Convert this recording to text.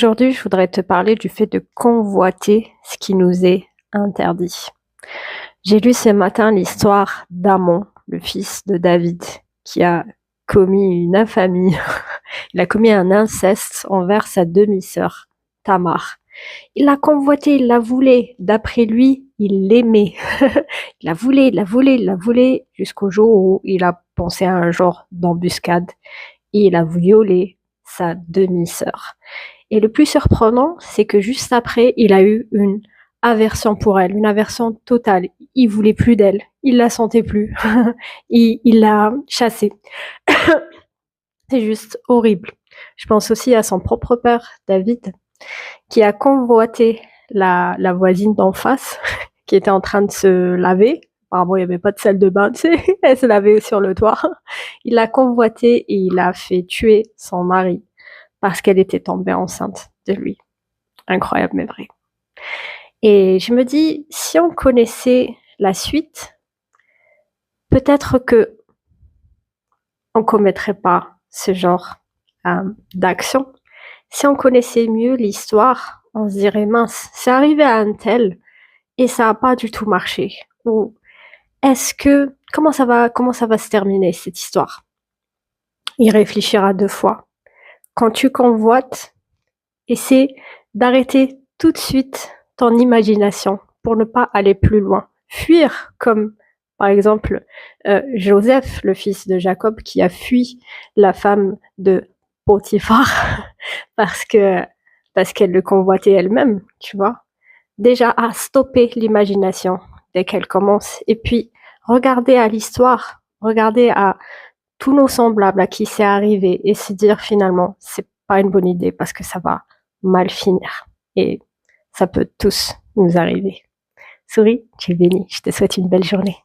Aujourd'hui, je voudrais te parler du fait de convoiter ce qui nous est interdit. J'ai lu ce matin l'histoire d'Amon, le fils de David, qui a commis une infamie. Il a commis un inceste envers sa demi-sœur, Tamar. Il l'a convoitée, il la voulait. D'après lui, il l'aimait. Il la voulait, il la voulait, il la voulait, jusqu'au jour où il a pensé à un genre d'embuscade et il a violé sa demi-sœur. Et le plus surprenant, c'est que juste après, il a eu une aversion pour elle, une aversion totale. Il voulait plus d'elle, il la sentait plus, il l'a chassée. C'est juste horrible. Je pense aussi à son propre père, David, qui a convoité la voisine d'en face, qui était en train de se laver. Apparemment, il n'y avait pas de salle de bain, tu sais, elle se lavait sur le toit. Il l'a convoité et il a fait tuer son mari parce qu'elle était tombée enceinte de lui. Incroyable, mais vrai. Et je me dis, si on connaissait la suite, peut-être que on commettrait pas ce genre d'action. Si on connaissait mieux l'histoire, on se dirait mince, c'est arrivé à un tel et ça n'a pas du tout marché. Ou est-ce que comment ça va se terminer cette histoire? Il réfléchira 2 fois. Quand tu convoites, essaie d'arrêter tout de suite ton imagination pour ne pas aller plus loin. Fuir, comme par exemple Joseph, le fils de Jacob, qui a fui la femme de Potiphar parce qu'elle le convoitait elle-même, tu vois. Déjà, à stopper l'imagination dès qu'elle commence. Et puis, regarder à l'histoire, regarder à tous nos semblables à qui c'est arrivé et se dire finalement, c'est pas une bonne idée parce que ça va mal finir. Et ça peut tous nous arriver. Souris, tu es bénie. Je te souhaite une belle journée.